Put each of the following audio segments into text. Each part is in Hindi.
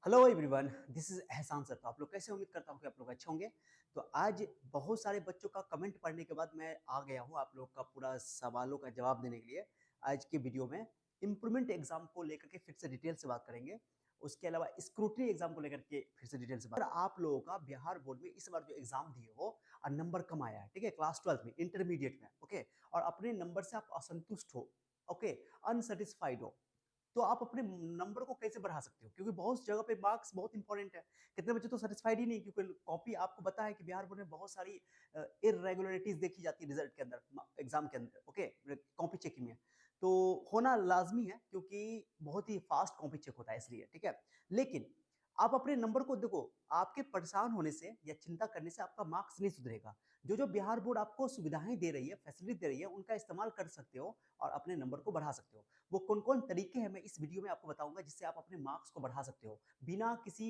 हेलो एवरीवन, दिस इज एहसान सर। तो आप लोग कैसे? उम्मीद करता हूँ कि आप लोग अच्छे होंगे। तो आज बहुत सारे बच्चों का कमेंट पढ़ने के बाद मैं आ गया हूँ आप लोग का पूरा सवालों का जवाब देने के लिए। आज के वीडियो में इम्प्रूवमेंट एग्जाम को लेकर के फिर से डिटेल से बात करेंगे। उसके अलावा स्क्रूटनी एग्जाम को लेकर के फिर से डिटेल से बात। आप लोगों का बिहार बोर्ड में इस बार जो एग्जाम दिए हो और नंबर कम आया है, ठीक है, क्लास 12 में, इंटरमीडिएट में, ओके, और अपने नंबर से आप असंतुष्ट हो, ओके, अनसेटिस्फाइड हो, तो आप अपने नंबर को कैसे बढ़ा सकते हो? क्योंकि बहुत जगह पे मार्क्स बहुत इंपॉर्टेंट है। कितने बच्चे तो सेटिस्फाइड ही नहीं, क्योंकि कॉपी आपको पता है कि बिहार बोर्ड में बहुत सारी इरेगुलरिटीज देखी जाती है रिजल्ट के अंदर, एग्जाम के अंदर, ओके, कॉपी चेकिंग में। तो होना लाजमी है, क्योंकि बहुत ही फास्ट कॉपी चेक होता है, इसलिए, ठीक है। लेकिन आप अपने नंबर को देखो, आपके परेशान होने से या चिंता करने से आपका मार्क्स नहीं सुधरेगा। जो बिहार बोर्ड आपको सुविधाएं दे रही है, फैसिलिटी दे रही है, उनका इस्तेमाल कर सकते हो और अपने नंबर को बढ़ा सकते हो। वो कौन-कौन तरीके हैं मैं इस वीडियो में आपको बताऊंगा, जिससे आप अपने मार्क्स को बढ़ा सकते हो, बिना किसी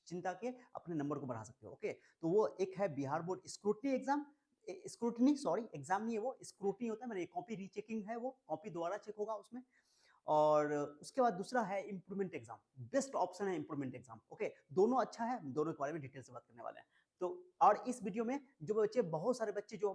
चिंता के अपने नंबर को बढ़ा सकते हो, ओके। तो वो एक है Bihar board scrutiny exam, scrutiny, sorry, exam नहीं है वो, स्क्रूटनी होता है, मैंने कॉपी रीचेकिंग है, वो कॉपी दोबारा चेक होगा उसमें। और उसके बाद दूसरा है इम्प्रूवमेंट एग्जाम। बेस्ट ऑप्शन है इम्प्रूवमेंट एग्जाम, ओके। दोनों अच्छा है, दोनों के बारे में डिटेल से बात करने वाले हैं। तो और इस वीडियो में जो बच्चे, बहुत सारे बच्चे जो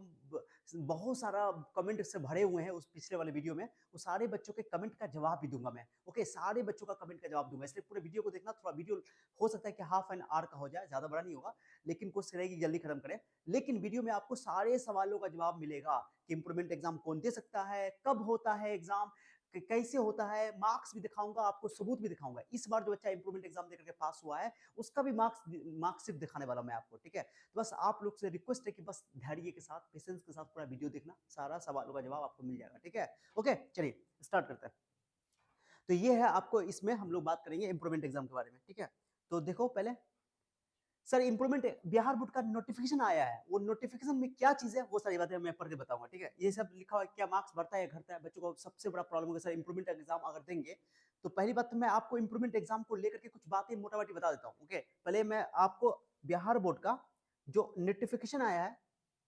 बहुत सारा कमेंट से भरे हुए हैं उस पिछले वाले वीडियो में, वो सारे बच्चों के कमेंट का जवाब भी दूंगा मैं, ओके। सारे बच्चों का कमेंट का जवाब दूंगा, इसलिए पूरे वीडियो को देखना। थोड़ा वीडियो हो सकता है कि हाफ एन आवर का हो जाए, ज्यादा बड़ा नहीं होगा, लेकिन कोशिश रहेगी जल्दी खत्म करें। लेकिन वीडियो में आपको सारे सवालों का जवाब मिलेगा कि इंप्रूवमेंट एग्जाम कौन दे सकता है, कब होता है एग्जाम, कैसे होता है, मार्क्स भी दिखाऊंगा आपको, सबूत भी दिखाऊंगा। इस बार जो बच्चा इंप्रूवमेंट एग्जाम देकर के पास हुआ है, उसका भी मार्क्सिट दिखाने वाला मैं आपको, ठीक है। तो बस आप लोग से रिक्वेस्ट है कि बस धैर्य के साथ, पेशेंस के साथ पूरा वीडियो देखना, सारा सवालों का जवाब आपको मिल जाएगा, ठीक है। ओके, चलिए स्टार्ट करते हैं। तो ये है, आपको इसमें हम लोग बात करेंगे इंप्रूवमेंट एग्जाम के बारे में, ठीक है। तो देखो पहले, सर इंप्रूवमेंट बिहार बोर्ड का नोटिफिकेशन आया है, वो नोटिफिकेशन में क्या चीज है वो सारी बातें मैं पढ़ के बताऊंगा, ठीक है। ये सब लिखा हुआ है, क्या मार्क्स बढ़ता है घटता है, बच्चों को सबसे बड़ा प्रॉब्लम होगा। सर इंप्रूवमेंट एग्जाम अगर देंगे, तो पहली बात तो मैं आपको इंप्रूवमेंट एग्जाम को लेकर के कुछ बातें मोटा मोटी बता देता हूँ, ओके। पहले मैं आपको बिहार बोर्ड का जो नोटिफिकेशन आया है,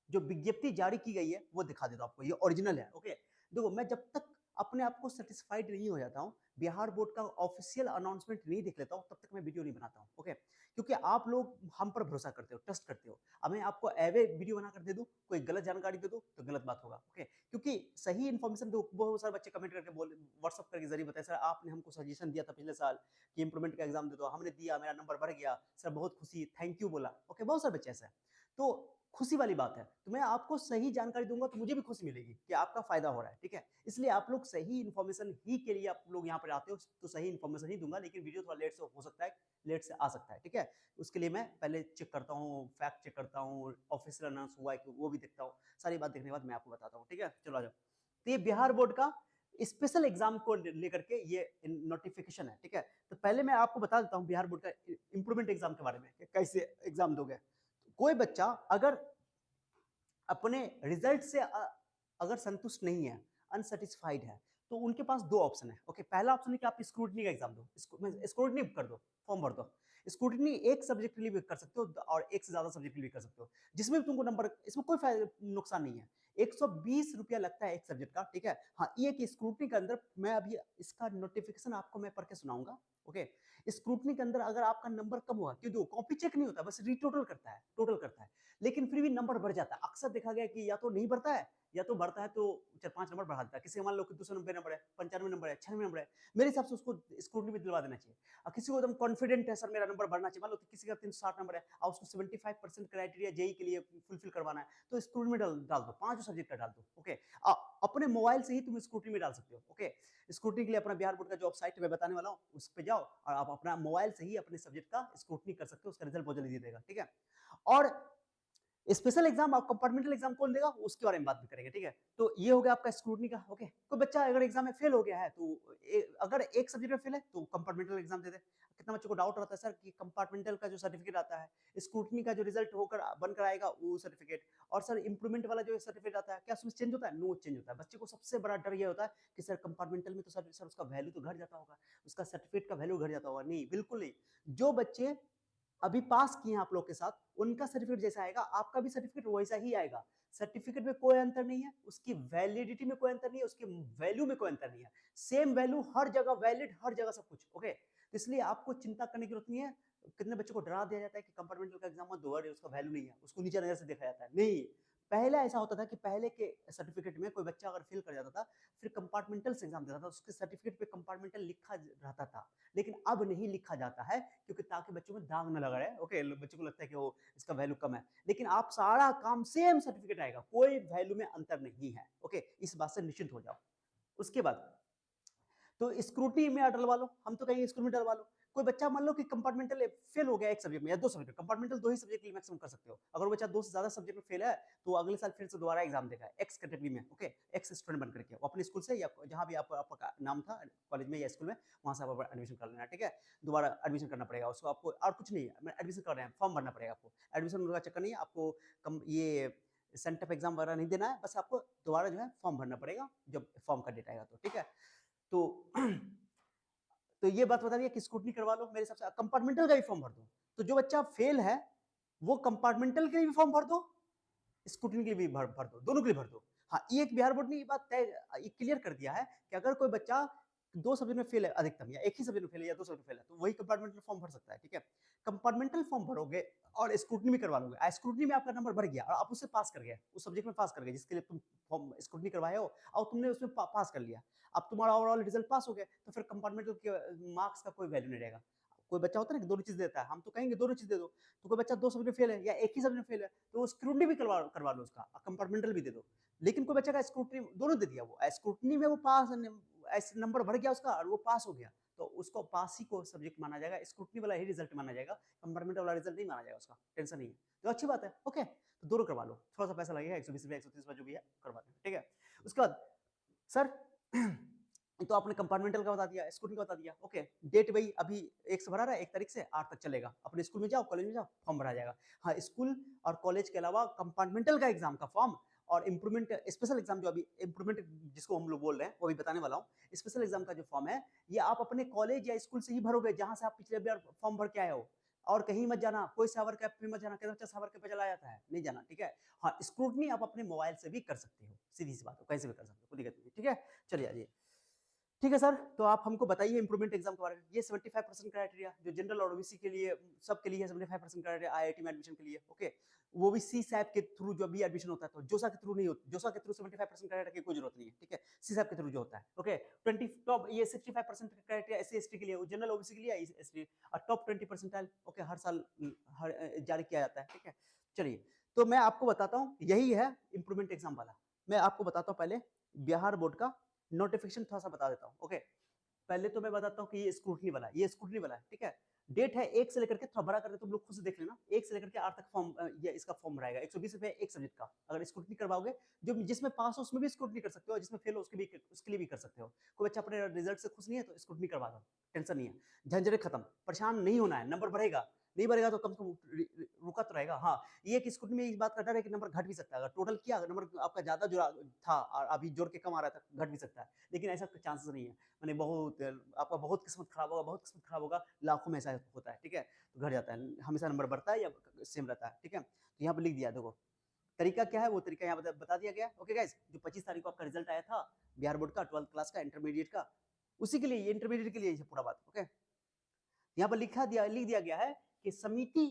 जो विज्ञप्ति जारी की गई है, वो दिखा देता हूं आपको, ये ओरिजिनल है, ओके। देखो, मैं जब तक अपने आप को सेटिस्फाइड नहीं हो जाता हूं, बिहार बोर्ड का ऑफिशियल अनाउंसमेंट नहीं देख लेता हूं, तब तक मैं वीडियो नहीं बनाता हूं, ओके। क्योंकि आप लोग हम पर भरोसा करते हो, ट्रस्ट करते हो। अब मैं आपको एवे वीडियो बनाकर दे दूं, कोई गलत जानकारी दे दूं, तो गलत बात होगा, ओके। क्योंकि सही इन्फॉर्मेशन दो, बहुत सारे बच्चे कमेंट करके बोले, व्हाट्सअप करके जरिए बताए, सर आपने हमको सजेशन दिया था पिछले साल कि इंप्रूवमेंट का एग्जाम दे दो, हमने दिया, मेरा नंबर बढ़ गया, सर बहुत खुशी, थैंक यू बोला, ओके। बहुत सारे बच्चे ऐसे हैं, तो खुशी वाली बात है। तो मैं आपको सही जानकारी दूंगा तो मुझे भी खुशी मिलेगी कि आपका फायदा हो रहा है, ठीक है। इसलिए आप लोग सही इन्फॉर्मेशन ही के लिए आप लोग यहाँ पर आते हो, तो सही इन्फॉर्मेशन ही दूंगा। लेकिन वीडियो थोड़ा लेट से हो सकता है, लेट से आ सकता है, ठीक है। उसके लिए मैं पहले चेक करता हूँ, फैक्ट चेक करता हूँ, ऑफिशियल अनाउंस हुआ है कि वो भी देखता हूँ। सारी बात देखने के बाद मैं आपको बताता हूँ, ठीक है। चलो आ जाओ। तो ये बिहार बोर्ड का स्पेशल एग्जाम को लेकर के ये नोटिफिकेशन है, ठीक है। तो पहले मैं आपको बता देता हूँ बिहार बोर्ड का इंप्रूवमेंट एग्जाम के बारे में, कैसे एग्जाम दोगे। कोई बच्चा अगर अपने रिजल्ट से अगर संतुष्ट नहीं है, अनसेटिस्फाइड है, तो उनके पास दो ऑप्शन है, ओके। पहला ऑप्शन है कि आप स्क्रूटनी का एग्जाम दो, स्क्रूटनी कर दो, फॉर्म भर दो। स्क्रूटनी एक सब्जेक्ट के लिए भी कर सकते हो और एक से ज्यादा सब्जेक्ट के लिए भी कर सकते हो, जिसमें भी तुमको नंबर, इसमें कोई नुकसान नहीं है। 120 रुपया लगता है एक सब्जेक्ट का, ठीक है। हाँ, ये कि स्क्रूटनी के अंदर मैं अभी इसका नोटिफिकेशन आपको मैं पढ़ के सुनाऊंगा, ओके। स्क्रूटनी के अंदर अगर आपका नंबर कम हुआ, क्यों, कॉपी चेक नहीं होता, बस रीटोटल करता है, टोटल करता है, लेकिन फिर भी नंबर बढ़ जाता है। अक्सर देखा गया कि या तो नहीं बढ़ता है, या तो बढ़ता है तो 4-5 नंबर बढ़ा देता है। किसी का मान लो कि 290 नंबर है, 95 नंबर है, 96 नंबर है, मेरे हिसाब से उसको स्क्रूटनी में दिलवा देना चाहिए। और किसी को एकदम कॉन्फिडेंट है, सर मेरा नंबर बढ़ना चाहिए, मान लो किसी का 360 नंबर है और उसको 75% क्राइटेरिया जेई के लिए फुलफिल करवाना है, तो स्क्रूटनी में डाल दो, 5 सब्जेक्ट का डाल दो, ओके। अपने मोबाइल से ही तुम स्क्रूटनी में डाल सकते हो, ओके। स्क्रूटनी के लिए अपना बिहार बोर्ड का जो वेबसाइट मैं बताने वाला हूँ, उस पर जाओ और आप अपना मोबाइल से ही अपने सब्जेक्ट का स्क्रूटनी कर सकते हो। उसका रिजल्ट बहुत जल्दी दे देगा, ठीक है। और स्पेशल एग्जाम और कंपार्टमेंटल एग्जाम कौन देगा, उसके बारे में बात भी करेंगे, ठीक है। तो ये हो गया आपका स्क्रूटनी का, ओके। कोई बच्चा अगर एग्जाम में फेल हो गया है, तो अगर एक सब्जेक्ट में फेल है तो कंपार्टमेंटल एग्जाम दे दे। कितना बच्चों को डाउट रहता है, सर कि कंपार्टमेंटल का जो सर्टिफिकेट आता है, स्क्रूटनी का जो रिजल्ट होकर बनकर आएगा वो सर्टिफिकेट, और सर इंप्रूवमेंट वाला जो सर्टिफिकेट आता है, क्या उसमें चेंज होता है? नो चेंज होता है। बच्चे को सबसे बड़ा डर ये होता है कि सर कंपार्टमेंटल में तो सर उसका वैल्यू तो घट जाता होगा, उसका सर्टिफिकेट का वैल्यू घट जाता होगा। नहीं, बिल्कुल नहीं। जो बच्चे अभी पास किए हैं आप लोग के साथ, उनका सर्टिफिकेट जैसा आएगा, आपका भी सर्टिफिकेट वैसा ही आएगा। सर्टिफिकेट में कोई अंतर नहीं है, उसकी वैलिडिटी में कोई अंतर नहीं है, उसकी वैल्यू में कोई अंतर नहीं है। सेम वैल्यू हर जगह, वैलिड हर जगह, सब कुछ, ओके। तो इसलिए आपको चिंता करने की जरूरत नहीं है। कितने बच्चों को डरा दिया जाता है कि कंपार्टमेंटल का एग्जाम मत दो, अरे उसका वैल्यू नहीं है, उसको नीचे नजर से देखा जाता है। नहीं, पहले ऐसा होता था कि पहले के सर्टिफिकेट में कोई बच्चा अगर फेल कर जाता था, फिर कंपार्टमेंटल से एग्जाम देता था, उसके सर्टिफिकेट पे कंपार्टमेंटल लिखा रहता था। लेकिन अब नहीं लिखा जाता है, क्योंकि ताकि बच्चों में दाग न लगा रहे। ओके, बच्चों को लगता है कि वो इसका वैल्यू कम है, लेकिन आप सारा काम सेम सर्टिफिकेट आएगा, कोई वैल्यू में अंतर नहीं है। ओके, इस बात से निश्चिंत हो जाओ। उसके बाद तो स्क्रूटनी में डलवा लो, हम तो कहेंगे स्क्रूटनी डलवा लो। कोई बच्चा मान लो कि कंपार्टमेंटल फेल हो गया एक सब्जेक्ट में या दो सब्जेक्ट में, कंपार्टमेंटल दो ही सब्जेक्ट के लिए मैक्सिमम कर सकते हो। अगर वो बच्चा दो से ज्यादा सब्जेक्ट में फेल है तो अगले साल फिर से दोबारा एग्जाम देगा एक्स कैटेगरी में। ओके, एक्स स्टूडेंट बन करके वो अपने स्कूल से या जहां भी आपका नाम था कॉलेज में या स्कूल में, वहां से आप एडमिशन कर लेना। ठीक है, दोबारा एडमिशन करना पड़ेगा उसको, आपको और कुछ नहीं है, एडमिशन कर रहे हैं, फॉर्म भरना पड़ेगा आपको। एडमिशन का चक्कर नहीं है आपको, ये सेंटअप एग्जाम वगैरह नहीं देना है, बस आपको दोबारा जो है फॉर्म भरना पड़ेगा जब फॉर्म का डेट आएगा तो। ठीक है, तो तो ये बात बता दिया कि स्क्रूटनी करवा लो, मेरे हिसाब से कंपार्टमेंटल का भी फॉर्म भर दो। तो जो बच्चा फेल है वो कंपार्टमेंटल के लिए भी फॉर्म भर दो, स्क्रूटनी के लिए भी भर दो, दोनों के लिए भर दो। हाँ, ये एक बिहार बोर्ड ने ये बात तय क्लियर कर दिया है कि अगर कोई बच्चा दो सब्जेक्ट में फेल है अधिकतम, या एक ही सब्जेक्ट में फेल है या दो सब्जेक्ट में फेल है, तो वही कंपार्टमेंटल फॉर्म भर सकता है। ठीक है, कंपार्टमेंटल फॉर्म भरोगे और स्क्रूटनी भी करवा लोगे, स्क्रूटनी में आपका नंबर बढ़ गया और आप उससे पास कर गए, उस सब्जेक्ट में पास कर गए जिसके लिए तुम फॉर्म स्क्रूटनी करवाए हो, और तुमने उसमें पास कर लिया, अब तुम्हारा ओवरऑल रिजल्ट पास हो गया, तो फिर कंपार्टमेंटल के मार्क्स का कोई वैल्यू नहीं रहेगा। कोई बच्चा होता है ना कि दोनों चीज देता है, हम तो कहेंगे दोनों चीज दे दो। तो कोई बच्चा दो सब्जेक्ट में फेल है या एक ही सब्जेक्ट में फेल है, तो स्क्रूटनी भी करवा लो उसका, कंपार्टमेंटल भी दे दो। लेकिन कोई बच्चा का स्क्रूटनी दोनों दे दिया, वो स्क्रूटनी में वो पास ऐसे नंबर बढ़ गया उसका और वो पास हो गया, तो उसको पास ही को सब्जेक्ट माना जाएगा, स्क्रूटनी वाला ही रिजल्ट माना जाएगा, कंपार्टमेंटल वाला रिजल्ट नहीं माना जाएगा उसका, टेंशन नहीं है। तो अच्छी बात है। ओके, तो दोनों करवा लो, थोड़ा सा पैसा लगेगा, 120 रुपया 130 रुपया जो भी है करवा दें। ठीक है, उसके बाद सर तो आपने कंपार्टमेंटल का बता दिया, स्कूटी का बता दिया। ओके, डेट भाई अभी 1 से भरा रहा है, 1 तारीख से 8 तक चलेगा। अपने स्कूल में जाओ, कॉलेज में जाओ, फॉर्म भरा जाएगा। हाँ, स्कूल और कॉलेज के अलावा कंपार्टमेंटल का एग्जाम का फॉर्म और इम्प्रूवमेंट स्पेशल एग्जाम, जो अभी इम्प्रूवमेंट जिसको हम लोग बोल रहे हैं वो भी बताने वाला हूँ। स्पेशल एग्जाम का जो फॉर्म है, ये आप अपने कॉलेज या स्कूल से ही भरोगे जहां से आप पिछले बार फॉर्म भर के आए हो, और कहीं मत जाना, कोई सावर कैप पे मत जाना, कहते बच्चा सावर कैप पे चला जाता है, नहीं जाना। ठीक है, हाँ, स्क्रूटनी आप अपने मोबाइल से भी कर सकते हो, सीधी सी बात हो, कैसे भी कर सकते हो, कोई दिक्कत नहीं। ठीक है, चलिए आइए। ठीक है सर, तो आप हमको बताइए इम्प्रूवमेंट एग्जाम के बारे में। ये 75% क्राइटेरिया जो जनरल और ओबीसी के लिए, सबके लिए 75% क्राइटेरिया आईआईटी में एडमिशन के लिए। ओके, वो भी सी सैप के थ्रू जो भी एडमिशन होता है, तो जोसा के थ्रू नहीं होता, जोसा के थ्रू 75% क्राइटेरिया की कोई जरूरत नहीं है। ठीक है, सी सैप के थ्रू जो होता है। ओके, 20 टॉप, ये 65% क्राइटेरिया एससी एसटी के लिए, जनरल ओबीसी के लिए एसटी, और टॉप 20% ओके हर साल जारी किया जाता है। ठीक है, चलिए, तो मैं आपको बताता हूँ, यही है इम्प्रूवमेंट एग्जाम वाला। मैं आपको बताता हूँ पहले बिहार बोर्ड का नोटिफिकेशन थोड़ा सा बता देता हूँ। ओके, पहले तो मैं बताता हूँ कि ये स्क्रूटनी वाला है, ये स्क्रूटनी वाला है। ठीक है, डेट है 1 से लेकर के, थोड़ा बड़ा करके तुम लोग खुद से देख लेना, 1 से लेकर के 8 तक फॉर्म, ये इसका फॉर्म रहेगा। 120 रुपए एक सब्जेक्ट का। अगर स्क्रूटनी करवाओगे, जो जिसमें पास हो उसमें भी स्क्रूटनी कर सकते हो, जिसमें फेल हो उसके लिए भी कर सकते हो। कोई बच्चा अपने रिजल्ट से खुश नहीं है तो स्क्रूटनी करवा दो, टेंशन नहीं है, झंझट खत्म, परेशान नहीं होना है। नंबर बढ़ेगा, नहीं बढ़ेगा तो कम से कम रुका तो रहेगा। हाँ, ये कि स्कूटी में इस बात का डर है कि नंबर घट भी सकता है, अगर टोटल किया, अगर नंबर आपका ज्यादा जुड़ा था और अभी जोड़ के कम आ रहा था, घट भी सकता है, लेकिन ऐसा चांसेस नहीं है। मैंने बहुत, आपका बहुत किस्मत खराब होगा, बहुत किस्मत खराब होगा, लाखों में ऐसा होता है। ठीक है, तो घट जाता है, हमेशा नंबर बढ़ता है या सेम रहता है। ठीक है, तो यहाँ पे लिख दिया, देखो तरीका क्या है, वो तरीका यहाँ बता दिया गया। ओके गाइस, जो 25 तारीख को आपका रिजल्ट आया था बिहार बोर्ड का 12th क्लास का, इंटरमीडिएट का, उसी के लिए, इंटरमीडिएट के लिए पूरा बात। ओके, यहाँ पर लिख दिया गया है कि समिति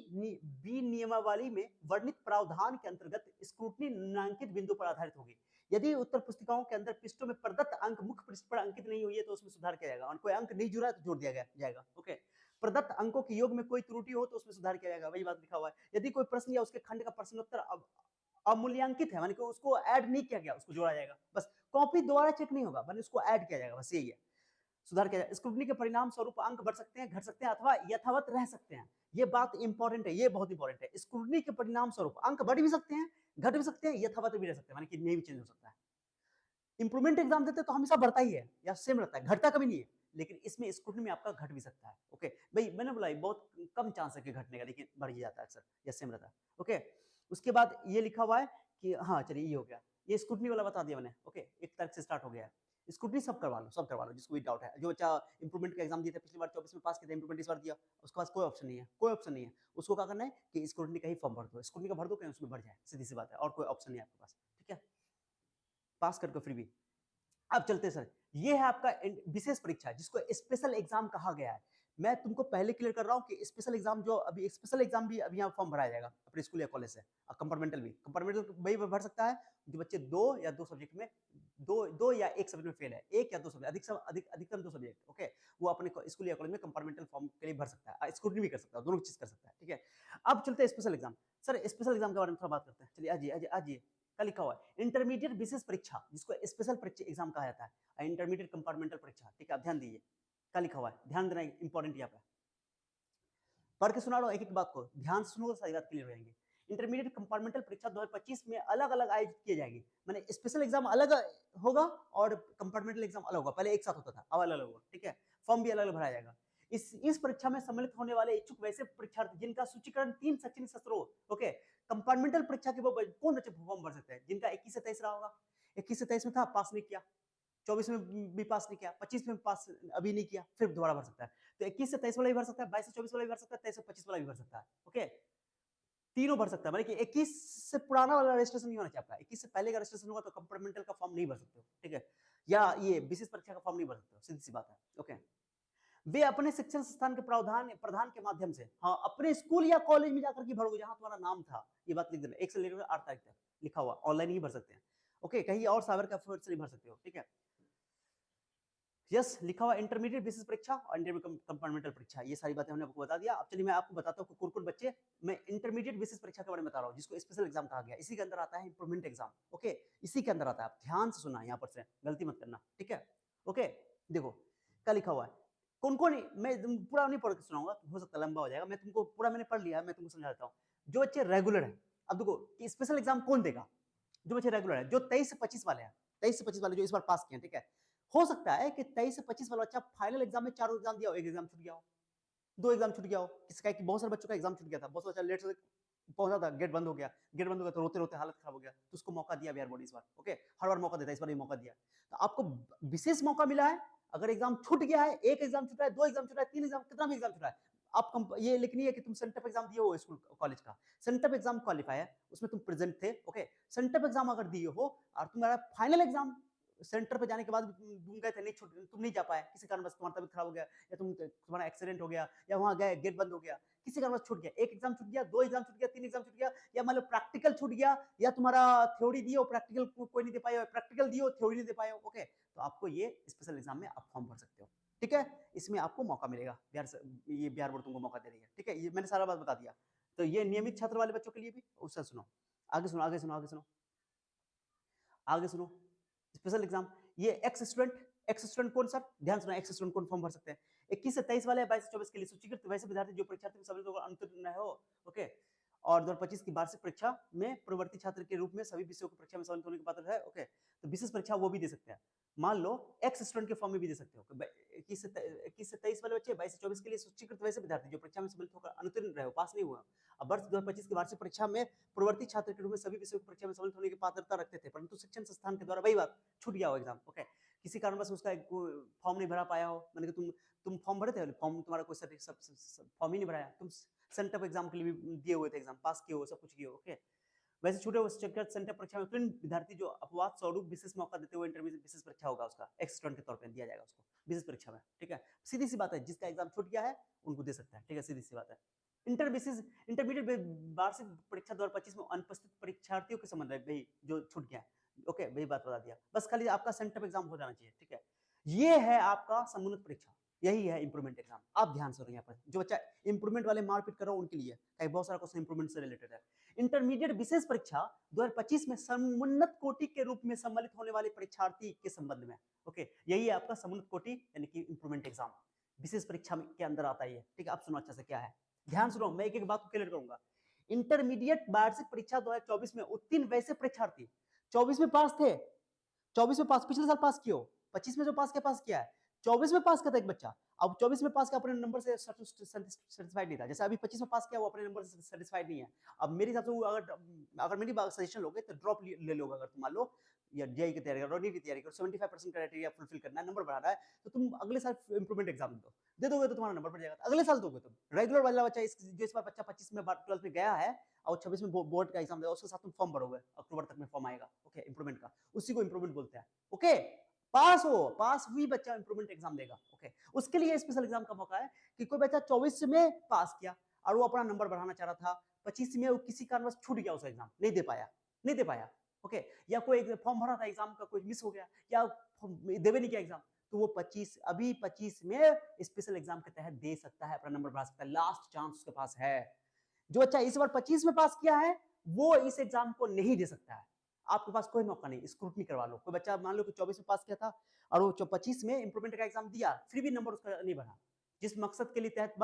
नियमावली में वर्णित प्रावधान के अंतर्गत स्क्रूटनी निम्नांकित बिंदु पर आधारित होगी। यदि उत्तर पुस्तिकाओं के अंदर पृष्ठों में प्रदत्त अंक मुख्य पृष्ठ पर अंकित नहीं हुई है तो उसमें सुधार किया जाएगा, और कोई अंक नहीं जुड़ा है तो जोड़ दिया जाएगा। ओके, प्रदत्त अंकों के योग में कोई त्रुटि हो तो उसमें सुधार किया जाएगा, वही बात लिखा हुआ है। यदि कोई प्रश्न या उसके खंड का प्रश्नोत्तर अमूल्यांकित है, मानी कि उसको ऐड नहीं किया गया, उसको जोड़ा जाएगा। बस कॉपी दोबारा चेक नहीं होगा, मानी उसको ऐड किया जाएगा, बस यही है। सुधार किया जाए। स्क्रूटनी के परिणाम स्वरूप अंक बढ़ सकते हैं, घट सकते हैं अथवा यथावत रह सकते हैं। ये बात इंपॉर्टेंट है, ये बहुत इंपॉर्टेंट है। स्क्रूटनी के परिणाम स्वरूप अंक बढ़ भी सकते हैं, घट भी सकते हैं, यथावत भी रह सकते हैं, मानी कि नहीं भी चेंज हो सकता है। इंप्रूवमेंट एग्जाम देते तो हमेशा बढ़ता ही है या सेम रहता है, घटता कभी नहीं है, लेकिन इसमें स्क्रूटनी में आपका घट भी सकता है। ओके भाई, मैंने बोला बहुत कम चांस है कि घटने का, लेकिन बढ़ ही जाता है अक्सर या सेम रहता है। ओके, उसके बाद ये लिखा हुआ है कि हाँ चलिए, ये हो गया, ये स्क्रूटनी वाला बता दिया मैंने। ओके, 1 तारीख से स्टार्ट हो गया है। स्क्रूटनी सब करवा लो, सब करवा लो, जिसको भी डाउट है। जो बच्चा इंप्रूवमेंट का एग्जाम दिया था पिछली बार 24 में, पास किया था, इंप्रूवमेंट इस बार दिया, उसके पास कोई ऑप्शन नहीं है, कोई ऑप्शन नहीं है। उसको क्या करना है कि स्क्रूटनी का ही फॉर्म भर दो, स्क्रूटनी का भर दो, कहीं उसमें बढ़ जाए, सीधी सी बात है, और कोई ऑप्शन नहीं है आपके पास। ठीक है, पास करके फिर भी। अब चलते सर, ये है आपका विशेष परीक्षा जिसको स्पेशल एग्जाम कहा गया है। मैं तुमको पहले क्लियर कर रहा हूँ कि स्पेशल एग्जाम जो अभी स्पेशल एग्जाम भी अभी यहाँ फॉर्म भराया जाएगा अपने स्कूल या कॉलेज से, और कंपार्टमेंटल भी, कंपार्टमेंटल वही भर सकता है जो बच्चे 2 या 2 सब्जेक्ट में, 2 या 1 सब्जेक्ट में फेल है, 1 या 2 सब्जेक्ट, अधिकतम 2 सब्जेक्ट, ओके, वो अपने स्कूल या कॉलेज में कंपार्टमेंटल फॉर्म के लिए भर सकता है, स्क्रूटनी भी कर सकता है, दोनों चीज कर सकता है, ठीक है। अब चलते हैं special exam. Sir special exam के बारे में थोड़ा बात करते हैं, चलिए आजिए क्या लिखा हुआ है, इंटरमीडिएट विशेष परीक्षा, जिसको स्पेशल परीक्षा एग्जाम कहा जाता है, इंटरमीडिएट कंपार्टमेंटल परीक्षा, ठीक है, आप ध्यान दीजिए क्या लिखा हुआ है, ध्यान देना इंपॉर्टेंट यहाँ पे, पढ़ के सुना रहा हूं एक एक बात को, ध्यान से सुनोगे सारी बात क्लियर हो जाएंगी। इंटरमीडिएट कंपार्टमेंटल परीक्षा 2025 में अलग अलग आयोजित किए जाएंगे, मैंने स्पेशल एग्जाम अलग होगा और कंपार्टमेंटल एग्जाम अलग होगा, पहले एक साथ होता था, अब अलग अलग होगा, ठीक है, फॉर्म भी अलग अलग भराया जाएगा। इस परीक्षा में सम्मिलित होने वाले इच्छुक वैसे परीक्षार्थी जिनका सूचीकरण 3 शैक्षणिक सत्रों, ओके, कंपार्टमेंटल परीक्षा के वो कौन बच्चे फॉर्म भर सकते हैं जिनका 21 से 23 रहा होगा, 21 से 23 में था, पास नहीं किया, 24 में भी पास नहीं किया, 25 में पास अभी नहीं किया, फिर दोबारा भर सकता है, तो 21 से 23 वाला भी भर सकता है, 22 से 24 वाला भी भर सकता है, 23 से 25 वाला भी भर सकता है, ओके, तीनों भर सकता है, मतलब कि 21 से पुराना वाला रजिस्ट्रेशन नहीं होना चाहिए आपका, 21 से पहले का रजिस्ट्रेशन होगा तो कंपार्टमेंटल का फॉर्म नहीं भर सकते हो, ठीक है, या ये विशेष परीक्षा का फॉर्म नहीं भर सकते हो, सीधी सी बात है, ओके। वे अपने शिक्षण संस्थान के प्रधान के माध्यम से, हाँ, अपने स्कूल या कॉलेज में जाकर के भरोगे जहां तुम्हारा नाम था, ये बात लिख देना, 1 से लेकर 8 तारीख तक लिखा हुआ, ऑनलाइन ही भर सकते हैं, ओके, कहीं और साइबर कैफे से नहीं भर सकते हो, ठीक है। यस लिखा हुआ इंटरमीडिएट बेसिस परीक्षा और इंटरमीडिएट कंपार्टमेंटल परीक्षा, ये सारी बातें हमने आपको बता दिया। अब चलिए मैं आपको बताता हूँ कुरकुर बच्चे, मैं इंटरमीडिएट बेसिस परीक्षा के बारे में बता रहा हूँ जिसको स्पेशल एग्जाम कहा गया, इसी के अंदर आता है इंप्रूवमेंट एग्जाम, ओके, इसी के अंदर आता है, आप ध्यान से सुना यहाँ पर से, गलती मत करना, ठीक है, ओके। देखो क्या लिखा हुआ है, कौन कौन, मैं पूरा नहीं पढ़ के सुनाऊंगा, हो सकता है लंबा हो जाएगा, मैं तुमको पूरा मैंने पढ़ लिया, मैं तुमको समझा देता हूँ। जो बच्चे रेगुलर है, अब देखो कि स्पेशल एग्जाम कौन देगा, जो बच्चे रेगुलर है, जो 23 से 25 वाले हैं, 23 से 25 वाले जो इस बार पास किए हैं, ठीक है, हो सकता है कि 23 से 25 वाला बच्चा फाइनल एग्जाम में 4 एग्जाम दिया हो, एक एग्जाम छूट गया हो, 2 एग्जाम छूट गया हो, किसी का, कि बहुत सारे बच्चों का एग्जाम छूट गया था, बहुत सारा बच्चा लेट से पहुंचा था, गेट बंद हो गया, गेट बंद हो गया तो रोते रोते हालत खराब हो गया, तो उसको मौका दिया बिहार बोर्ड इस बार, ओके, हर बार मौका देता है, इस बार भी मौका दिया, तो आपको विशेष मौका मिला है। अगर एग्जाम छूट गया है, एक एग्जाम छूटा है, 2 एग्जाम छूटा है, 3 एग्जाम, कितना भी एग्जाम छूटा है, आप ये लिखनी है कि तुम सेंटअप एग्जाम दिए हो स्कूल कॉलेज का, सेंटअप एग्जाम क्वालिफाई है, उसमें तुम प्रेजेंट थे, ओके, सेंटअप एग्जाम अगर दिए हो और तुम्हारा फाइनल एग्जाम सेंटर पे जाने के बाद तुम गए थे, नहीं छूट, तुम नहीं जा पाए किसी कारण, बस तुम्हारा तबीयत खराब हो गया, या तुम्हारा एक्सीडेंट हो गया, या वहां गए गेट बंद हो गया, किसी कारण बस छूट गया, एक एग्जाम छूट गया, 2 एग्जाम छूट गया, 3 एग्जाम छूट गया, या मान लो प्रैक्टिकल छूट गया, या तुम्हारा थ्योरी दियो प्रैक्टिकल कोई नहीं दे पाए, प्रैक्टिकल दियो थ्योरी नहीं दे पाए, ओके, तो आपको ये स्पेशल एग्जाम में आप फॉर्म भर सकते हो, ठीक है, इसमें आपको मौका मिलेगा, ये बिहार बोर्ड तुमको मौका दे रही है, ठीक है, ये मैंने सारा बात बता दिया, तो ये नियमित छात्र वाले बच्चों के लिए भी, उससे सुनो, आगे सुनो, आगे सुनो, आगे सुनो, आगे सुनो, स्पेशल एग्जाम, ये एक्स स्टूडेंट कौन सर, ध्यान सुना, एक्स स्टूडेंट कौन फॉर्म भर सकते हैं, 21 से 23 वाले, 22 से 24 के लिए सूचीकृत वैसे विद्यार्थी जो परीक्षार्थी में सम्मिलित होकर अनुत्तीर्ण हो, ओके, और 2025 की वार्षिक परीक्षा में पूर्ववर्ती छात्र के रूप में सभी विषयों की परीक्षा में सम्मिलित होने के पात्र है, ओके, तो विशेष परीक्षा वो भी दे सकते हैं, मान लो एक्स स्टूडेंट के फॉर्म में भी दे सकते हो, 21 से 23 वाले बच्चे, 22 से 24 के लिए सूचीकृत वैसे विद्यार्थी जो परीक्षा में सम्मिलित होकर अनुत्तीर्ण रहे, पास नहीं हुआ, अब वर्ष 2025 की वार्षिक परीक्षा में पूर्ववर्ती छात्र के रूप में सभी विषयों की परीक्षा में सम्मिलित होने की पात्रता रखते थे, परंतु शिक्षण संस्थान के द्वारा वही बात छूट गया हो एग्जाम, ओके, किसी कारणवश उसका फॉर्म नहीं भरा पाया हो, मैंने कि तुम फॉर्म भरे थे, फॉर्म तुम्हारा कोई फॉर्म ही नहीं भराया, तुम सेंटअप एग्जाम के लिए भी दिए हुए थे, एग्जाम पास किए हो, सब कुछ किए हो, ओके, वैसे छूटे हुए सेंटर परीक्षा में उत्तीर्ण विद्यार्थी जो अपवाद स्वरूप विशेष मौका देते हुए इंटरमीडिएट विशेष परीक्षा होगा उसका एक्स स्टूडेंट के तौर पर दिया जाएगा उसको विशेष परीक्षा में, ठीक है, सीधी सी बात है, जिसका एग्जाम छूट गया है उनको दे सकता है, ठीक है, सीधी सी बात है। इंटरमीडिएट वार्षिक परीक्षा 2025 में अनुपस्थित परीक्षार्थियों के संबंध में भाई जो छूट गया है, ओके, वही बात बता दिया, बस खाली आपका सेंटर एग्जाम हो जाना चाहिए, ठीक है, ये है आपका समुन्नत परीक्षा, यही है इंप्रूवमेंट एग्जाम, आप ध्यान से यहाँ पर जो बच्चा इंप्रूवमेंट वाले मारपीट कर रहा हो उनके लिए, कहीं बहुत सारा क्वेश्चन इंप्रूवमेंट से रिलेटेड है। इंटरमीडिएट विशेष परीक्षा 2025 में समुन्नत कोटि के रूप में सम्मिलित होने वाले परीक्षार्थी के संबंध में, ओके, यही है आपका समुन्नत कोटि यानी कि इंप्रूवमेंट एग्जाम, विशेष परीक्षा के अंदर आता है, ठीक है, आप सुनो अच्छा से क्या है, ध्यान सुनो, मैं एक एक बात को क्लियर करूंगा। इंटरमीडिएट वार्षिक परीक्षा 2024 में उत्तीर्ण वैसे परीक्षार्थी 24 में पास थे, 24 में पास, पिछले साल पास किए हो, 25 में जो पास किया है, 24 में पास करता एक बच्चा, अब 24 में पास किया अपने नंबर से सेटिस्फाइड नहीं था, जैसे अभी 25 में पास किया वो अपने नंबर से सेटिस्फाइड नहीं है, अब मेरे हिसाब से अगर मेरी सजेशन लोगे तो ड्रॉप ले लोगे, अगर तुम मान लो या जेई की तैयारी करो, नीट की तैयारी करो, 75% क्राइटेरिया फुलफिल करना है, नंबर बढ़ाना है, तो तुम अगले साल इंप्रूवमेंट एग्जाम दे दोगे तो तुम्हारा नंबर बढ़ जाएगा, अगले साल दोगे तुम, रेगुलर वाला बच्चा जो इस बार बच्चा 25 में 12th में गया है और 26 में बोर्ड का एग्जाम देगा, उसके साथ तुम फॉर्म भरोगे, अक्टूबर तक में फॉर्म आएगा, ओके, इंप्रूवमेंट का, उसी को इंप्रूवमेंट बोलते हैं, ओके, पास हो, पास हुई बच्चा इंप्रूवमेंट एग्जाम देगा। ओके, उसके लिए स्पेशल एग्जाम का मौका है कि कोई बच्चा 24 में पास किया और वो अपना नंबर बढ़ाना चाह रहा था, 25 में वो किसी कारणवश छूट गया, उस एग्जाम नहीं दे पाया, नहीं दे पाया। ओके, या कोई फॉर्म भरा था एग्जाम का, कोई मिस हो गया या देवे नहीं किया एग्जाम, तो वो 25 में स्पेशल एग्जाम के तहत दे सकता है, अपना नंबर बढ़ा सकता है, लास्ट चांस उसके पास है। जो बच्चा इस बार 25 में पास किया है वो इस एग्जाम को नहीं दे सकता है, आपके पास कोई मौका नहीं, स्क्रूटनी करवा लो। कोई बच्चा मान लो कि 24 में पास किया था और वो 25 में इंप्रूवमेंट का एग्जाम दिया, फिर भी नंबर उसका नहीं बढ़ा, जिस मकसद के लिए तहत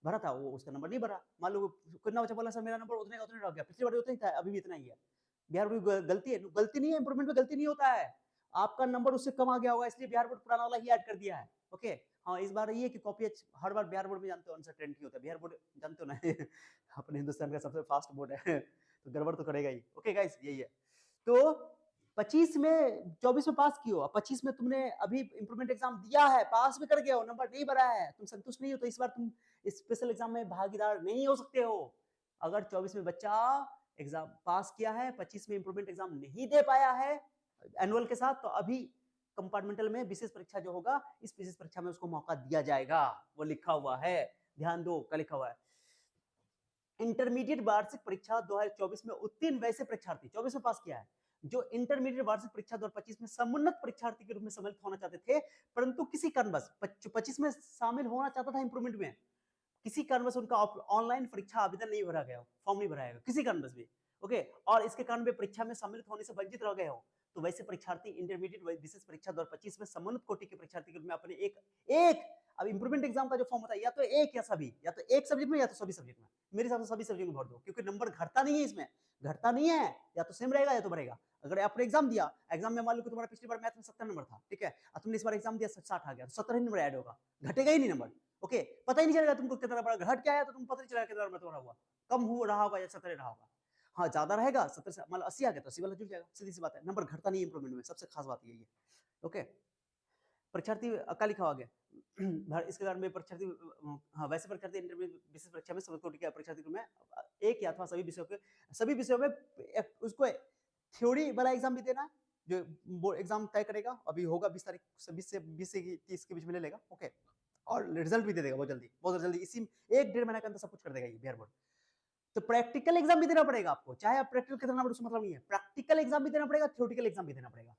भरा था वो उसका नंबर नहीं बढ़ा। मान लो कितना बच्चा बोला सर मेरा नंबर उतने का उतने रह गया, पिछली बार उतना ही था, अभी भी इतना ही है। बिहार बोर्ड गलती है? गलती नहीं है, इंप्रूवमेंट में गलती नहीं होता है, आपका नंबर उससे कम आ गया होगा, इसलिए बिहार बोर्ड पुराना वाला ही ऐड कर दिया है। ओके, हाँ इस बार ये कि कॉपी हर बार बिहार बोर्ड में जानते हो अनसर्टेनिटी होता है, बिहार बोर्ड जानते हो ना अपने हिंदुस्तान का सबसे फास्ट बोर्ड है तो गड़बड़ तो करेगा ही। ओके गाइस, यही है। तो 25 में 24 में पास किए हो, 25 में तुमने अभी इंप्रूवमेंट एग्जाम दिया है, पास भी कर गए हो, नंबर नहीं बढ़ा है, तुम संतुष्ट नहीं हो, तो इस बार तुम स्पेशल एग्जाम में भागीदार नहीं हो सकते हो। अगर 24 में बच्चा एग्जाम पास किया है, 25 में इंप्रूवमेंट एग्जाम नहीं दे पाया है एनुअल के साथ, तो अभी कंपार्टमेंटल में विशेष परीक्षा जो होगा, इस विशेष परीक्षा में उसको मौका दिया जाएगा, वो लिखा हुआ है, ध्यान दो क्या लिखा हुआ है। इंटरमीडिएट वार्षिक परीक्षा 2024 में उत्तीर्ण वैसे परीक्षार्थी, 24 में पास किया है, जो इंटरमीडिएट वार्षिक परीक्षा 2025 में समुन्नत परीक्षार्थी के रूप में सम्मिलित होना चाहते थे, परंतु किसी कारणवश 25 में शामिल होना चाहता था इंप्रूवमेंट में, किसी कारणवश उनका ऑनलाइन परीक्षा आवेदन नहीं भरा गया हो, फॉर्म नहीं भराया गया किसी कारणवश भी, ओके, और इसके कारण वे परीक्षा में सम्मिलित होने से वंचित रह गए हो, तो वैसे परीक्षार्थी इंटरमीडिएट विशेष परीक्षा 2025 में सम्मानित कोटि के परीक्षार्थी के रूप में अपने एक एक अब इंप्रूवमेंट एग्जाम का जो फॉर्म होता है, या तो एक या सभी, या तो एक सब्जेक्ट में या तो सभी सब्जेक्ट में, मेरे हिसाब से सभी सब्जेक्ट में भर दो, क्योंकि नंबर घटता नहीं है इसमें, घटता नहीं है, या तो सेम रहेगा या तो बढ़ेगा। अगर आपने एग्जाम दिया, एग्जाम में मान लो कि तुम्हारा पिछली बार मैथ में 70 नंबर था, ठीक है, और तुमने इस बार एग्जाम दिया 60 आ गया, तो 70 ही नंबर ऐड होगा, घटेगा ही नहीं नंबर। ओके, पता ही नहीं चलेगा तुमको कितना बड़ा घट क्या है, तो तुम पता नहीं चलेगा कितना नंबर तुम्हारा हुआ, कम हो रहा होगा या 70 रहा होगा। हाँ ज्यादा रहेगा 70 से, मान लो 80 आ गया तो 80 वाला जुड़ जाएगा, सीधी सी बात है, नंबर घटता नहीं है इंप्रूवमेंट में, सबसे खास बात यही है। ओके, परीक्षार्थी का लिखा हुआ गया इसके कारण में परीक्षार्थी, हाँ वैसे परीक्षार्थी इंटरमीडिएट विशेष परीक्षा में सब कोटि के परीक्षार्थी में एक या अथवा सभी विषयों में उसको थ्योरी वाला एग्जाम भी देना, जो बोर्ड एग्जाम तय करेगा, अभी होगा 20 तारीख से 20 से 30 के बीच में ले लेगा। ओके, और रिजल्ट भी दे देगा बहुत जल्दी, इसी 1-1.5 महीने के अंदर सब कुछ कर देगा ये बिहार बोर्ड। तो प्रैक्टिकल एग्जाम भी देना पड़ेगा आपको, चाहे आप प्रैक्टिकल कितना नंबर उसका मतलब नहीं है, प्रैक्टिकल एग्जाम भी देना पड़ेगा, थ्योरेटिकल एग्जाम भी देना पड़ेगा।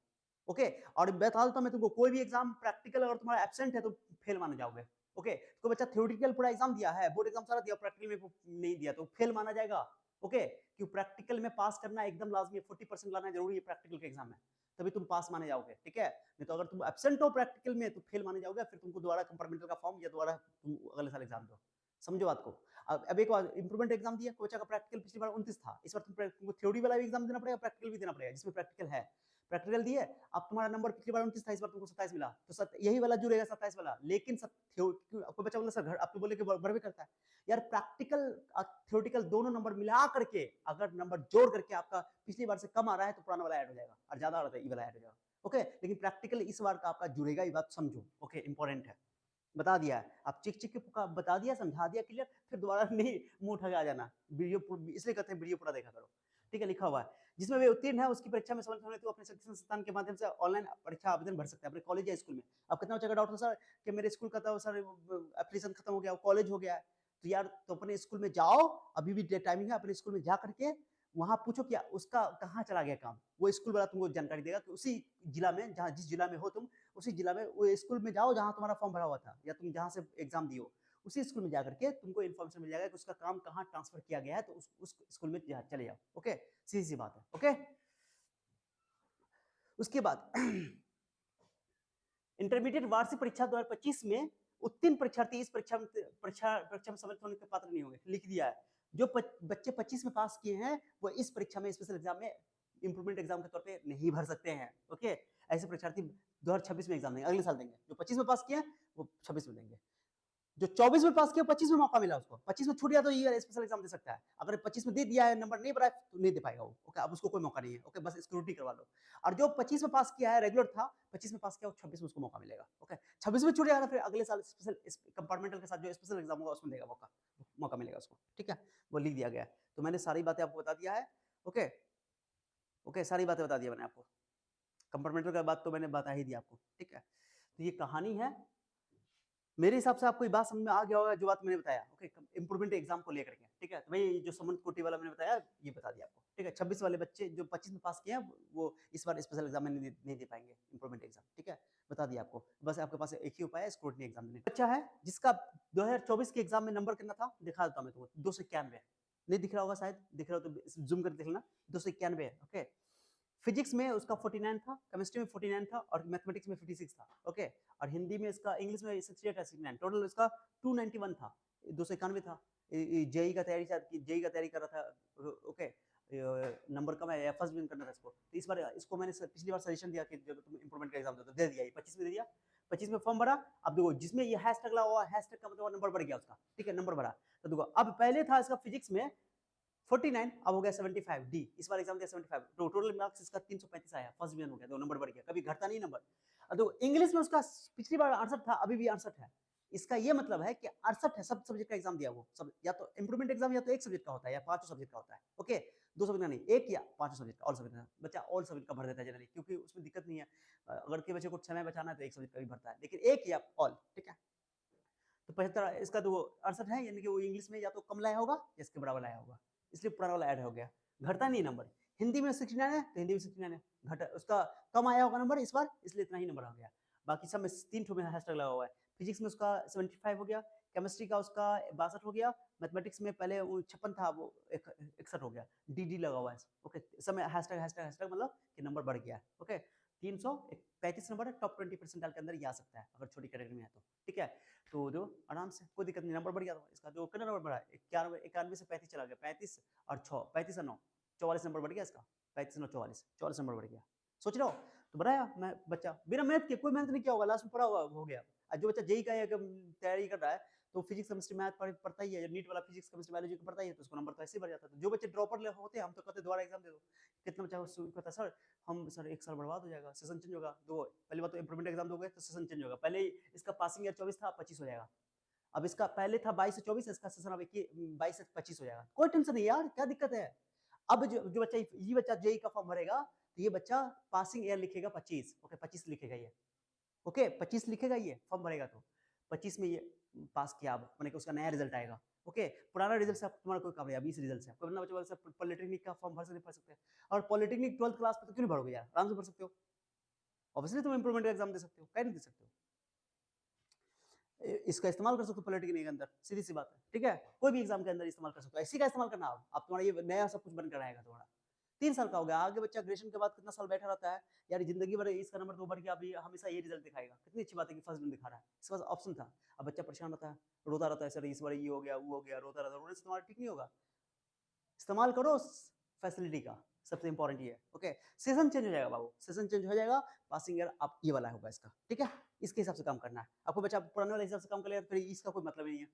ओके, और बता देता हूं मैं तुमको, कोई भी एग्जाम प्रैक्टिकल अगर तुम्हारा एब्सेंट है तो फेल माने जाओगे। ओके, तो बच्चा थ्योरेटिकल पूरा एग्जाम दिया है, बोर्ड एग्जाम सारा दिया, प्रैक्टिकल में नहीं दिया तो फेल माना जाएगा। ओके, क्यों प्रैक्टिकल में पास करना एकदम लाजमी है, 40% लाना जरूरी है प्रैक्टिकल के एग्जाम में, तभी तुम पास माने जाओगे, ठीक है, नहीं तो अगर तुम एब्सेंट हो प्रैक्टिकल में तो फेल माने जाओगे, फिर तुमको दोबारा कंपार्टमेंटल का फॉर्म या दोबारा तुम अगले साल एग्जाम दो, समझो बात को। अब एक बार इंप्रूवमेंट एग्जाम दिया, कोचा का प्रैक्टिकल पिछली बार 29 था, इस बार तुमको थ्योरी वाला भी एग्जाम देना पड़ेगा, प्रैक्टिकल भी देना पड़ेगा, जिसमें प्रैक्टिकल है, प्रैक्टिकल दिए, अब तुम्हारा नंबर पिछली बार 29 था, इस बार तुमको 27 मिला, तो यही वाला जुड़ेगा 27 वाला, लेकिन आपको बच्चा बोला सर आप तो बोले कि बढ़ भी करता है, यार प्रैक्टिकल थ्योरेटिकल दोनों नंबर मिला करके अगर नंबर जोड़ करके आपका पिछली बार से कम आ रहा है तो पुराना वाला ऐड हो जाएगा, और ज्यादा आ रहा है ये वाला ऐड हो जाएगा। ओके, लेकिन प्रैक्टिकल इस बार का आपका जुड़ेगा, ये बात समझो। ओके, इंपॉर्टेंट है, बता दिया है, आप चिक चिक के बता दिया, समझा दिया क्लियर, फिर दोबारा नहीं मुंह उठा के आ जाना, वीडियो इसलिए कहते हैं वीडियो पूरा देखा करो, ठीक है, लिखा हुआ है, जिसमें वे उत्तीर्ण है उसकी परीक्षा में सम्मिलित होने तो अपने शिक्षण संस्थान के माध्यम से ऑनलाइन परीक्षा आवेदन भर सकते हैं, अपने कॉलेज या स्कूल में। अब कितना बच्चा का डाउट हो सर कि मेरे स्कूल का तो सर एप्लीकेशन खत्म हो गया, कॉलेज हो गया है, तो यार तो अपने स्कूल में जाओ, अभी भी टाइमिंग है, अपने स्कूल में जा करके वहां पूछो क्या उसका कहाँ चला गया काम, वो स्कूल वाला तुमको जानकारी देगा कि उसी जिला में, जहाँ जिस जिला में हो तुम, उसी जिला में वो स्कूल में जाओ जहाँ तुम्हारा फॉर्म भरा हुआ था, या तुम जहाँ से एग्जाम दियो, उसी स्कूल में जाकर के तुमको इन्फॉर्मेशन मिल जाएगा कि उसका काम कहाँ ट्रांसफर किया गया है, तो उस स्कूल में चले जाओ। ओके, सीधी सी बात है। ओके, उसके बाद इंटरमीडिएट वार्षिक परीक्षा 2025 में उत्तीर्ण परीक्षार्थी इस परीक्षा में सम्मिलित होने के पात्र नहीं होंगे, लिख दिया है, जो बच्चे 25 में पास किए हैं वो इस परीक्षा में, स्पेशल एग्जाम में इंप्रूवमेंट एग्जाम के तौर पे नहीं भर सकते हैं। ओके, ऐसे परीक्षार्थी 2026 में एग्जाम देंगे, अगले साल देंगे, जो 25 में पास किए वो 26 में देंगे, जो 24 में पास किया 25 में मौका मिला उसको, 25 में छूट गया तो ये स्पेशल एग्जाम दे सकता है, अगर 25 में दे दिया है नंबर नहीं बढ़ा तो नहीं दे पाएगा वो। ओके, अब उसको कोई मौका नहीं है। ओके, बस स्क्रूटनी करवा लो, और जो 25 में पास किया है रेगुलर था, 25 में पास किया वो 26 में उसको मौका मिलेगा। ओके, 26 में छूट जाएगा फिर अगले साल स्पेशल कंपार्टमेंटल के साथ जो स्पेशल एग्जाम होगा उसमें देगा मौका मिलेगा उसको, ठीक है, वो लिख दिया गया है। तो मैंने सारी बातें आपको बता दिया है। ओके, ओके, सारी बातें बता दिया मैंने आपको, कंपार्टमेंटल का बात तो मैंने बता ही दिया आपको, ठीक है। तो ये कहानी है। मेरे हिसाब से आपको ये बात समझ में आ गया होगा जो बात मैंने बताया, ओके। इंप्रूवमेंट एग्जाम को लेकर के, ठीक है। तो भाई जो समन कोटी वाला मैंने बताया, ये बता दिया आपको, ठीक है। 26 वाले बच्चे जो 25 में पास किए हैं वो इस बार स्पेशल एग्जाम में नहीं दे पाएंगे इंप्रूवमेंट एग्जाम, ठीक है। बता दिया आपको। बस आपके पास एक ही उपाय है, स्क्रूटनी एग्जाम देने। बच्चा है जिसका 2024 के एग्जाम में नंबर कितना था, दिखा देता हूं मैं तुमको। 291 नहीं दिख रहा होगा, शायद दिख रहा हो तो जूम करके देख लेना। 291 है, ओके। फिजिक्स में उसका 49 था, केमिस्ट्री में 49 था और मैथमेटिक्स में 56 था, ओके। और हिंदी में इसका, इंग्लिश में 68 है, 69 टोटल इसका 291 था, 291 था। जेई का तैयारी, शायद जेई का तैयारी कर रहा था, ओके। नंबर कम है या फर्स्ट डिवीजन करना था इसको, तो इस बार इसको मैंने पिछली बार सजेशन दिया कि जब तुम इंप्रूवमेंट का एग्जाम दे दिया, 25 में दे दिया। 25 में फॉर्म भरा। अब देखो जिसमें ये हैशटैग लगा हुआ, हैशटैग का मतलब नंबर बढ़ गया उसका, ठीक है, नंबर बढ़ा। तो देखो अब पहले था इसका फिजिक्स में 49, अब हो गया 75 डी। इस बार एग्जाम दिया 75, तो टोटल मार्क्स इसका 335 आया, फर्स्ट डिवीजन हो गया, 2 नंबर बढ़ गया, कभी घटता नहीं नंबर। तो इंग्लिश में उसका पिछली बार 68 था, अभी भी 68 है। इसका ये मतलब है कि 68 है, सब सब्जेक्ट का एग्जाम दिया वो सब, या तो इंप्रूवमेंट एग्जाम या तो एक सब्जेक्ट का होता है या 5 सब्जेक्ट का होता है, ओके। 2 सब्जेक्ट का नहीं, एक या 5 सब्जेक्ट का, ऑल सब्जेक्ट का। बच्चा ऑल सब्जेक्ट का भर देता है जनरली, क्योंकि उसमें दिक्कत नहीं है। अगर के बच्चे को समय बचाना है तो एक सब्जेक्ट का भी भरता है, लेकिन एक या ऑल, ठीक है। तो 75 इसका, तो 68 है, यानी कि वो इंग्लिश में या तो कम लाया होगा या इसके बराबर लाया होगा, इसलिए पुराना वाला ऐड हो गया। घटता नहीं नंबर। हिंदी में 69 है तो हिंदी में 69 है, घटा उसका कम आया होगा नंबर इस बार, इसलिए इतना ही नंबर आ गया। बाकी सब में 3 ठो में हैशटैग लगा हुआ है। फिजिक्स में उसका 75 हो गया, केमिस्ट्री का उसका 62 हो गया, मैथमेटिक्स में पहले 56 था, वो 61 हो गया, डी लगा हुआ है, ओके। सब में हैशटैग हैशटैग हैशटैग, मतलब कि नंबर बढ़ गया है, ओके। 335 नंबर है, टॉप 20% के अंदर ये आ सकता है अगर छोटी कैटेगरी में है तो, ठीक है। तो जो आराम से, कोई दिक्कत नहीं, नंबर बढ़ गया। तो इसका जो कितना नंबर बढ़ा, 91 से 35 चला गया, 35 और 6, 35 और 9, 44 नंबर बढ़ गया इसका। 35 9 44 नंबर बढ़ गया। सोच रहा हो तो बढ़ाया मैं बच्चा, बिना मेहनत के, कोई मेहनत नहीं किया होगा, लास्ट में पढ़ा हुआ हो गया। और जो बच्चा जेई का तैयारी कर रहा है तो फिजिक्स केमिस्ट्री मैथ पढ़ता ही है, नीट वाला फिजिक्स केमिस्ट्री बायोलॉजी का पढ़ता ही है, तो उसको नंबर तो ऐसे ही बढ़ जाता है। तो जो बच्चे ड्रॉपर होते हैं, हम तो कहते दोबारा एग्जाम दे दो। कितना बच्चा कहता सर हम सर 1 साल बर्बाद हो जाएगा, सेशन चेंज होगा। दो पहली बात तो इंप्रूवमेंट एग्जाम दोगे तो सेशन चेंज होगा, पहले इसका पासिंग ईयर 24 था, 25 हो जाएगा। अब इसका पहले था 22 से 24, इसका सेशन अब 22 से 25 हो जाएगा। कोई टेंशन नहीं यार, क्या दिक्कत है। अब जो बच्चा, ये बच्चा जेई का फॉर्म भरेगा तो ये बच्चा पासिंग ईयर लिखेगा 25, ओके, 25 लिखेगा ये, ओके, 25 लिखेगा ये, फॉर्म भरेगा तो 25 में ये पास किया। अब मैंने उसका नया रिजल्ट आएगा, ओके। पुराना रिजल्ट से तुम्हारा कोई काम नहीं, अभी इस रिजल्ट से कोई बच्चा बोल सकता है पॉलिटेक्निक का फॉर्म भर सकते हैं। और पॉलिटेक्निक 12th क्लास पे तो क्यों नहीं भरोगे यार, आराम से भर सकते हो। ऑब्वियसली तुम इंप्रूवमेंट एग्जाम दे सकते हो, क्या नहीं दे सकते हो। इसका इस्तेमाल कर सकते हो पॉलिटेक्निक के अंदर, सीधी सी बात है, ठीक है। कोई भी एग्जाम के अंदर इस्तेमाल कर सकते हो, इसी का इस्तेमाल करना। आप तुम्हारा ये नया सब कुछ बनकर आएगा तुम्हारा। 3 साल का हो गया, आगे बच्चा ग्रेजुएशन के बाद कितना साल बैठा रहता है यार, जिंदगी भर इसका नंबर तो बढ़ गया, अभी हमेशा ये रिजल्ट दिखाएगा। कितनी अच्छी बात है कि फर्स्ट डिवीजन दिखा रहा है, इसके पास ऑप्शन था। अब बच्चा परेशान रहता है, रोता रहता है, सर इस बार ये हो गया वो हो गया, रोता रहता है, रोने से तुम्हारा ठीक नहीं होगा। इस्तेमाल करो फैसिलिटी का, सबसे इंपॉर्टेंट ये है, ओके। सेशन चेंज हो जाएगा बाबू, सेशन चेंज हो जाएगा, पासिंग ईयर आप ये वाला होगा इसका, ठीक है। इसके हिसाब से काम करना है आपको। बच्चा पुराने वाले हिसाब से काम कर लेगा फिर इसका कोई मतलब नहीं है,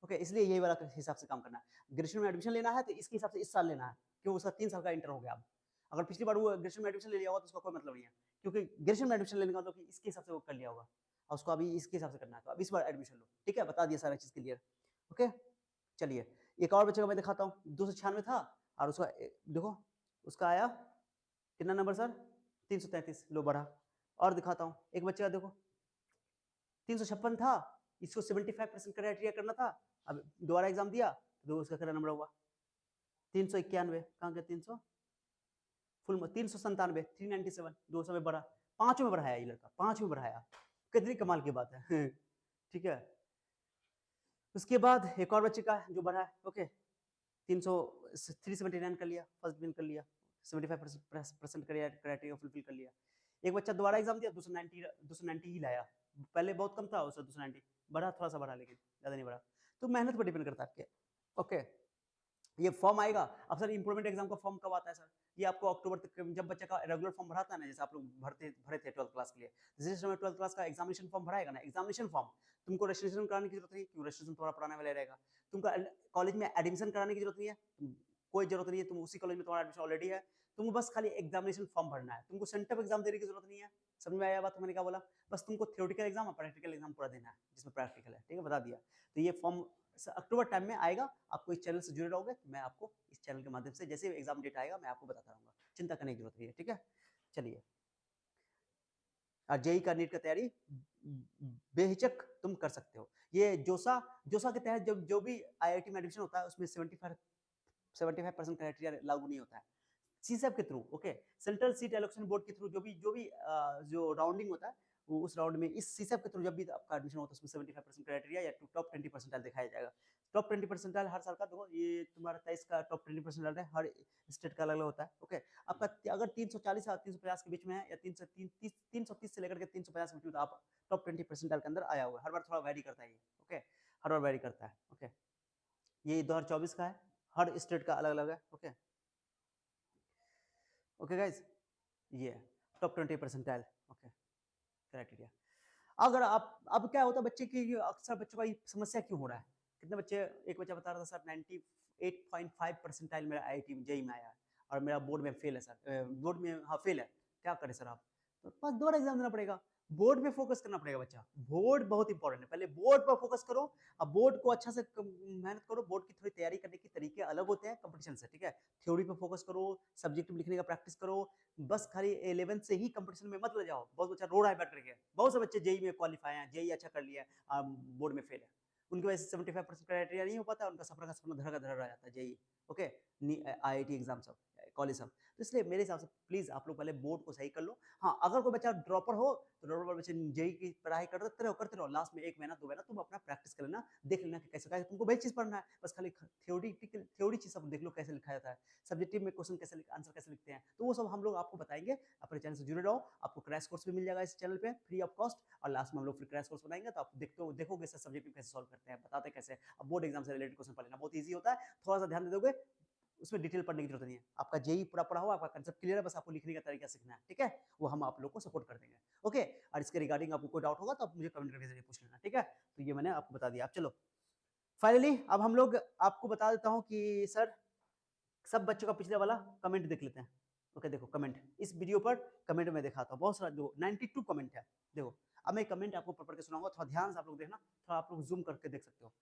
ओके। इसलिए यही वाला हिसाब से काम करना है। ग्रेजुएशन में एडमिशन लेना है तो इसके हिसाब से इस साल लेना है, क्योंकि उसका 3 साल का इंटर हो गया। अब अगर पिछली बार वो ग्रेजुएशन में एडमिशन ले लिया होगा तो उसका कोई मतलब नहीं है, क्योंकि ग्रेजुएशन में एडमिशन लेने का मतलब इसके हिसाब से वो कर लिया होगा और उसको अभी इसके हिसाब से करना है। तो अब इस बार एडमिशन लो, ठीक है, बता दिया सारा चीज क्लियर, ओके। चलिए एक और बच्चे का मैं दिखाता हूँ, 296 था और उसका देखो उसका आया कितना नंबर सर, 333, लो बढ़ा। और दिखाता हूँ एक बच्चे का, देखो 356 था, इसको 75% क्राइटेरिया करना था। अब दोबारा एग्जाम दिया तो उसका कितना नंबर हुआ, 391, कहाँ गया 300, फुल 397, 397, 200 में बढ़ा, 5 में बढ़ाया ये लड़का, 5 में बढ़ाया, कितनी कमाल की बात है। ठीक है। उसके बाद एक और बच्चे का जो बढ़ा है, ओके, 379 कर लिया, फर्स्ट डिवीजन कर लिया, 75% क्राइटेरिया फुलफिल कर लिया। एक बच्चा दोबारा एग्जाम दिया, 290 ही लाया, पहले बहुत कम था उसका 290, बढ़ा थोड़ा सा बढ़ा, लेकिन ज्यादा नहीं बढ़ा। तो मेहनत पर डिपेंड करता है आपके, ओके। ये फॉर्म आएगा। अब सर इंप्रूवमेंट एग्जाम का फॉर्म कब आता है सर, ये आपको अक्टूबर तक, जब बच्चा का रेगुलर फॉर्म भराता है ना, जैसे आप लोग भरे थे 12th क्लास के लिए, जिस समय 12th क्लास का एग्जामिनेशन फॉर्म भराएगा ना, एग्जामिनेशन फॉर्म, तुमको रजिस्ट्रेशन कराने की जरूरत नहीं, क्योंकि रजिस्ट्रेशन तुम्हारा पुराना वाला रहेगा। तुमको कॉलेज में एडमिशन कराने की जरूरत नहीं है, कोई जरूरत नहीं है, तुम उसी कॉलेज में तुम्हारा एडमिशन ऑलरेडी है, तुमको बस खाली एग्जामिनेशन फॉर्म भरना है, तुमको सेंटर एग्जाम देने की जरूरत नहीं है। समझ में आया बात, मैंने क्या बोला, बस तुमको थ्योरेटिकल एग्जाम और प्रैक्टिकल एग्जाम पूरा देना है, जिसमें प्रैक्टिकल है, ठीक है, बता दिया। तो ये फॉर्म अक्टूबर टाइम में आएगा, आपको इस चैनल से जुड़े रहोगे तो मैं आपको इस चैनल के माध्यम से जैसे एग्जाम डेट आएगा मैं आपको बताता रहूंगा, चिंता करने की जरूरत नहीं है, ठीक है। चलिए और जेई का नीट का तैयारी बेहिचक तुम कर सकते हो। ये जोसा जोसा के तहत जब जो भी आईआईटी में एडमिशन होता है उसमें 75% क्राइटेरिया लागू नहीं होता है। सीसैप के through, okay, central seat allocation board के थ्रू जो राउंडिंग होता है वो उस राउंड में इस सीसैप के थ्रू जब भी आपका एडमिशन होता है उसमें 75% क्राइटेरिया या टॉप 20 परसेंटाइल दिखाया जाएगा। टॉप 20 परसेंटाइल हर साल का देखो, ये तुम्हारा 23 का टॉप 20 परसेंटाइल है, हर स्टेट का अलग अलग होता है। ओके, आपका अगर 340 और 350 के बीच में है या 330 से लेकर के 350 के बीच में, तो आप टॉप 20 परसेंटाइल के अंदर आया हुआ है। हर बार थोड़ा वैरी करता है ये, ओके, हर बार वैरी करता है। ओके, ये 2024 का है, हर स्टेट का अलग अलग है। ओके ओके गाइज, ये टॉप 20 परसेंटाइल, ओके, क्राइटेरिया। अगर आप, अब क्या होता है बच्चे की, अक्सर बच्चों का ये समस्या क्यों हो रहा है, कितने बच्चे, एक बच्चा बता रहा था सर 98.5 परसेंटाइल मेरा आईआईटी जेईई में आया है और मेरा बोर्ड में फेल है सर, बोर्ड में हाँ फेल है, क्या करें सर आप, तो बस दोबारा एग्जाम देना पड़ेगा। बोर्ड में फोकस करना पड़ेगा बच्चा, बोर्ड बहुत इंपॉर्टेंट है, पहले बोर्ड पर फोकस करो। अब बोर्ड को अच्छा से मेहनत करो, बोर्ड की थोड़ी तैयारी करने के तरीके अलग होते हैं कंपटीशन से, ठीक है। थ्योरी पे फोकस करो, सब्जेक्टिव लिखने का प्रैक्टिस करो, बस खाली 11 से ही कंपटीशन में मत ले जाओ। बहुत बच्चा रो रहा है बैठ करके, बहुत से बच्चे जेई में क्वालिफाई हैं, जेई अच्छा कर लिया है, बोर्ड में फेल है, उनकी वजह से 75% क्राइटेरिया नहीं हो पाता, उनका सपना का सपना धरा का धरा रह जाता है जेई, ओके, आईआईटी एग्जाम सब, कॉलेज सब। तो इसलिए मेरे हिसाब से प्लीज आप लोग पहले बोर्ड को सही कर लो। हाँ, अगर कोई बच्चा ड्रॉपर हो तो ड्रॉपर बच्चे जेई की पढ़ाई करते रहो, लास्ट में 1 महीना 2 महीना तुम अपना प्रैक्टिस कर लेना, देख लेना कि कैसे कैसे तुमको वही चीज पढ़ना है, बस खाली थ्योरी चीज सब देख लो कैसे लिखा जाता है, सब्जेक्टिव में क्वेश्चन कैसे आंसर कैसे लिखते हैं, तो वो सब हम लोग आपको बताएंगे। अपने चैनल से जुड़े रहो, आपको क्रैश कोर्स भी मिल जाएगा इस चैनल पे फ्री ऑफ कॉस्ट, और लास्ट में हम लोग फिर क्रैश कोर्स बनाएंगे तो आप देखोगे सर सब्जेक्टिव कैसे सॉल्व करते हैं, बताते कैसे। अब बोर्ड एग्जाम से रिलेटेड क्वेश्चन पढ़ लेना बहुत ईजी होता है, थोड़ा सा ध्यान दे दोगे, उसमें डिटेल पढ़ने की जरूरत नहीं है, आपका जेई पूरा पढ़ा हुआ, आपका कंसेप्ट क्लियर है, बस आपको लिखने का तरीका सीखना है, ठीक है, वो हम आप लोग को सपोर्ट कर देंगे। ओके, और इसके रिगार्डिंग आपको कोई डाउट होगा तो आप मुझे कमेंट करके जरिए पूछ लेना, ठीक है। तो ये मैंने आपको बता दिया। अब चलो फाइनली अब हम लोग आपको बता देता हूँ कि सर सब बच्चों का पिछले वाला कमेंट देख लेते हैं। ओके देखो कमेंट, इस वीडियो पर कमेंट में दिखाता हूँ, बहुत सारा जो 92 कमेंट है, देखो अब मैं कमेंट आपको पढ़ के सुनाऊंगा, थोड़ा ध्यान से आप लोग देखना, थोड़ा आप लोग जूम करके देख सकते हो।